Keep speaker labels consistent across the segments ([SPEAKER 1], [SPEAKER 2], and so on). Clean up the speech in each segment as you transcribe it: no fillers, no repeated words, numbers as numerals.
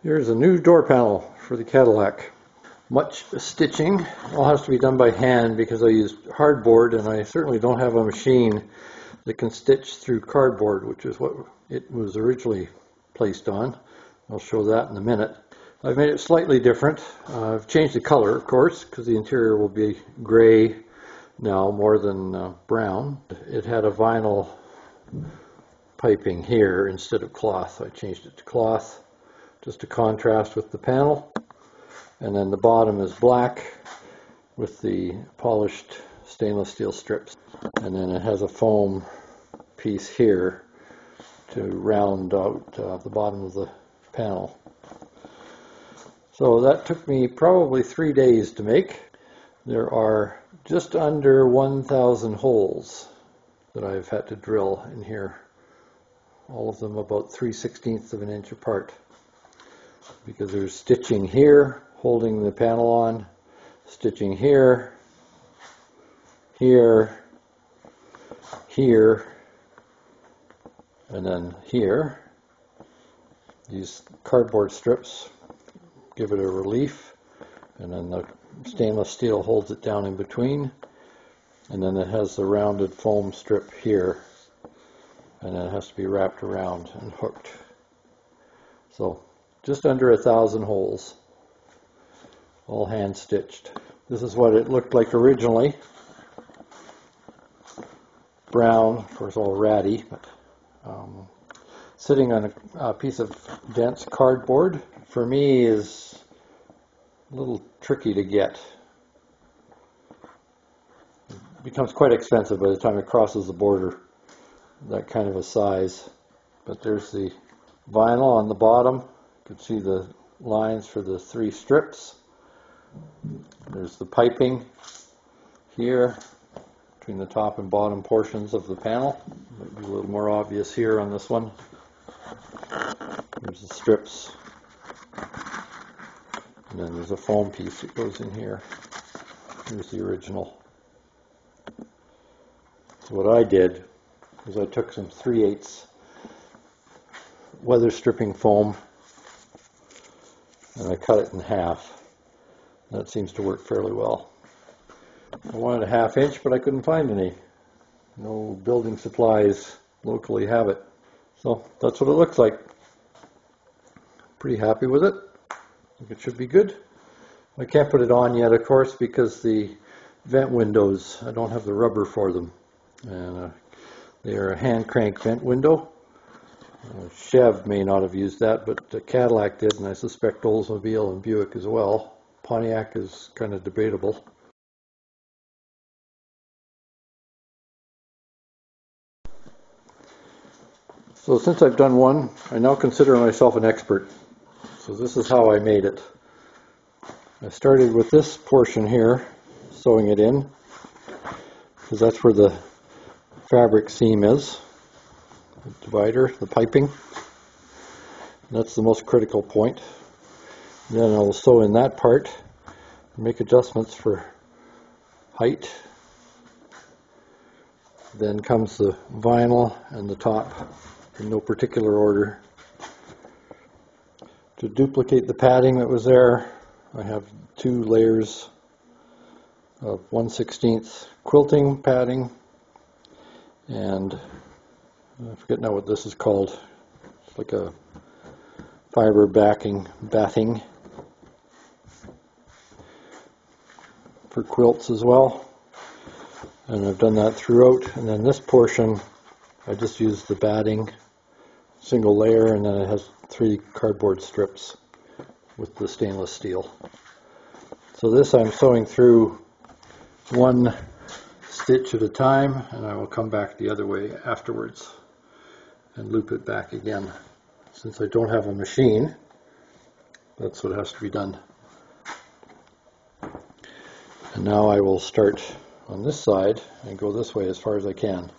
[SPEAKER 1] Here's a new door panel for the Cadillac. Much stitching all has to be done by hand because I used hardboard, and I certainly don't have a machine that can stitch through cardboard, which is what it was originally placed on. I'll show that in a minute. I've made it slightly different. I've changed the color, of course, because the interior will be gray now more than brown. It had a vinyl piping here instead of cloth. I changed it to cloth just to contrast with the panel. And then the bottom is black with the polished stainless steel strips. And then it has a foam piece here to round out the bottom of the panel. So that took me probably 3 days to make. There are just under 1,000 holes that I've had to drill in here. All of them about 3/16 of an inch apart. Because there's stitching here holding the panel on, stitching here, here, here, and then here. These cardboard strips give it a relief, and then the stainless steel holds it down in between, and then it has the rounded foam strip here, and then it has to be wrapped around and hooked. So just under 1,000 holes, all hand stitched. This is what it looked like originally. Brown, of course, all ratty, but sitting on a piece of dense cardboard for me is a little tricky to get. It becomes quite expensive by the time it crosses the border, that kind of a size. But there's the vinyl on the bottom. You can see the lines for the 3 strips. There's the piping here between the top and bottom portions of the panel. Might be a little more obvious here on this one. There's the strips. And then there's a foam piece that goes in here. Here's the original. So what I did was I took some 3/8 weather stripping foam and I cut it in half. That seems to work fairly well. I wanted a 1/2 inch, but I couldn't find any. No building supplies locally have it. So that's what it looks like. Pretty happy with it. I think it should be good. I can't put it on yet, of course, because the vent windows, I don't have the rubber for them. And they are a hand crank vent window. Chev may not have used that, but Cadillac did, and I suspect Oldsmobile and Buick as well. Pontiac is kind of debatable. So since I've done one, I now consider myself an expert. So this is how I made it. I started with this portion here, sewing it in, because that's where the fabric seam is. The divider, the piping. That's the most critical point. Then I'll sew in that part, make adjustments for height. Then comes the vinyl and the top in no particular order. To duplicate the padding that was there, I have 2 layers of 1/16 quilting padding, and I forget now what this is called. It's like a fiber batting for quilts as well. And I've done that throughout. And then this portion, I just used the batting, single layer, and then it has 3 cardboard strips with the stainless steel. So this I'm sewing through 1 stitch at a time, and I will come back the other way afterwards and loop it back again. Since I don't have a machine, that's what has to be done. And now I will start on this side and go this way as far as I can.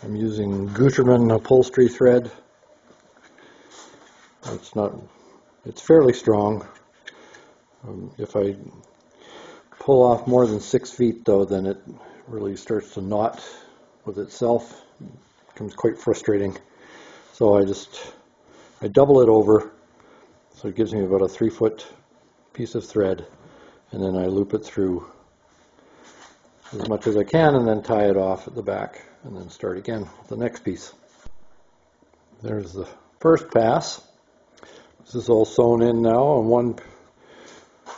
[SPEAKER 1] I'm using Gutermann upholstery thread. It's fairly strong. If I pull off more than 6 feet though, then it really starts to knot with itself. It becomes quite frustrating. So I just I double it over, so it gives me about a 3-foot piece of thread, and then I loop it through as much as I can and then tie it off at the back and then start again with the next piece. There's the first pass. This is all sewn in now on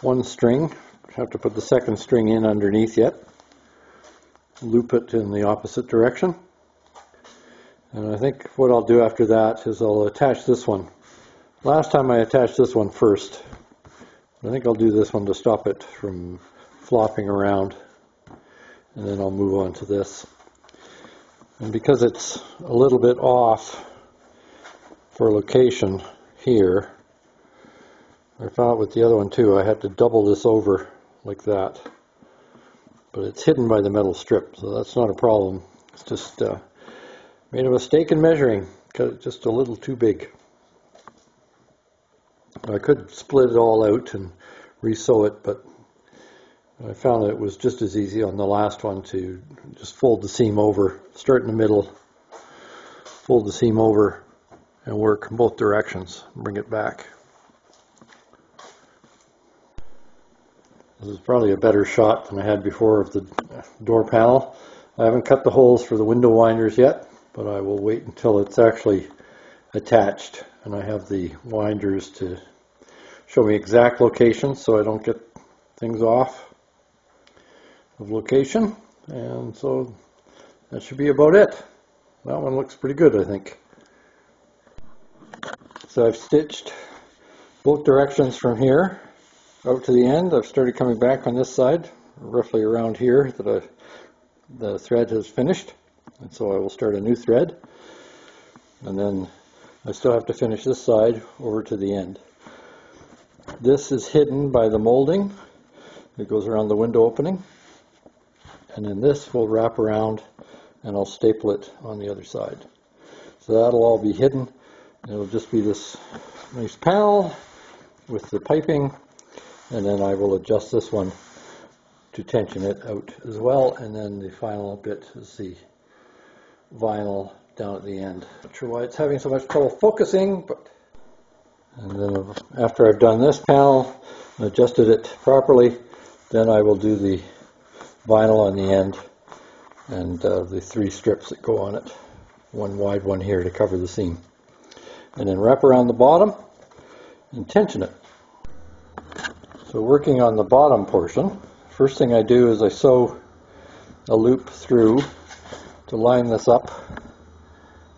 [SPEAKER 1] one string. I have to put the second string in underneath yet. Loop it in the opposite direction. And I think what I'll do after that is I'll attach this one. Last time I attached this one first. I think I'll do this one to stop it from flopping around. And then I'll move on to this. And because it's a little bit off for location here, I found with the other one too, I had to double this over like that. But it's hidden by the metal strip, so that's not a problem. It's just made a mistake in measuring, cut it just a little too big. I could split it all out and re-sew it, but I found that it was just as easy on the last one to just fold the seam over, start in the middle, fold the seam over, and work in both directions, bring it back. This is probably a better shot than I had before of the door panel. I haven't cut the holes for the window winders yet, but I will wait until it's actually attached and I have the winders to show me exact locations so I don't get things off of location. And so that should be about it. That one looks pretty good, I think. So I've stitched both directions from here out to the end. I've started coming back on this side, roughly around here that the thread has finished. And so I will start a new thread. And then I still have to finish this side over to the end. This is hidden by the molding that goes around the window opening. And then this will wrap around and I'll staple it on the other side. So that'll all be hidden. It'll just be this nice panel with the piping, and then I will adjust this one to tension it out as well, and then the final bit is the vinyl down at the end. Not sure why it's having so much trouble focusing, but and then after I've done this panel and adjusted it properly, then I will do the vinyl on the end and the 3 strips that go on it, one wide one here to cover the seam, and then wrap around the bottom and tension it. So working on the bottom portion, first thing I do is I sew a loop through to line this up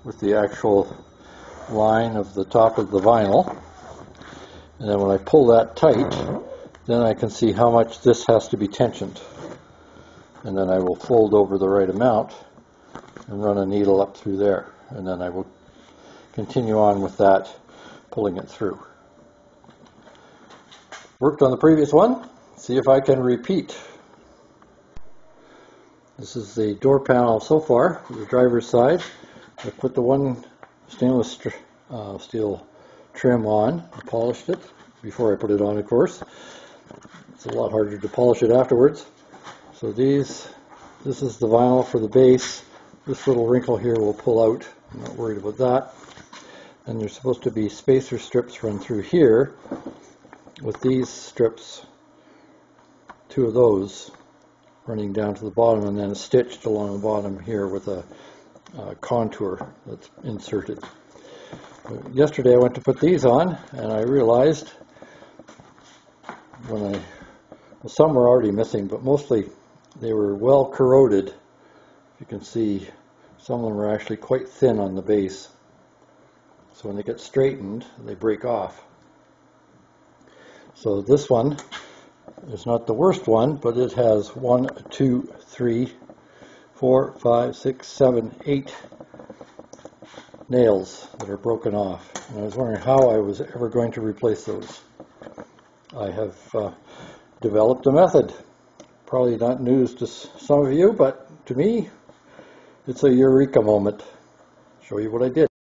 [SPEAKER 1] with the actual line of the top of the vinyl, and then when I pull that tight, then I can see how much this has to be tensioned, and then I will fold over the right amount and run a needle up through there, and then I will continue on with that, pulling it through. Worked on the previous one, see if I can repeat. This is the door panel so far, the driver's side. I put the one stainless steel trim on, polished it before I put it on, of course. It's a lot harder to polish it afterwards. So this is the vinyl for the base. This little wrinkle here will pull out. I'm not worried about that. And there's supposed to be spacer strips run through here with these strips, 2 of those running down to the bottom, and then stitched along the bottom here with a contour that's inserted. Yesterday I went to put these on and I realized some were already missing, but mostly they were well corroded. You can see some of them are actually quite thin on the base. So when they get straightened, they break off. So this one is not the worst one, but it has 1, 2, 3, 4, 5, 6, 7, 8 nails that are broken off. And I was wondering how I was ever going to replace those. I have developed a method. Probably not news to some of you, but to me, it's a eureka moment. Show you what I did.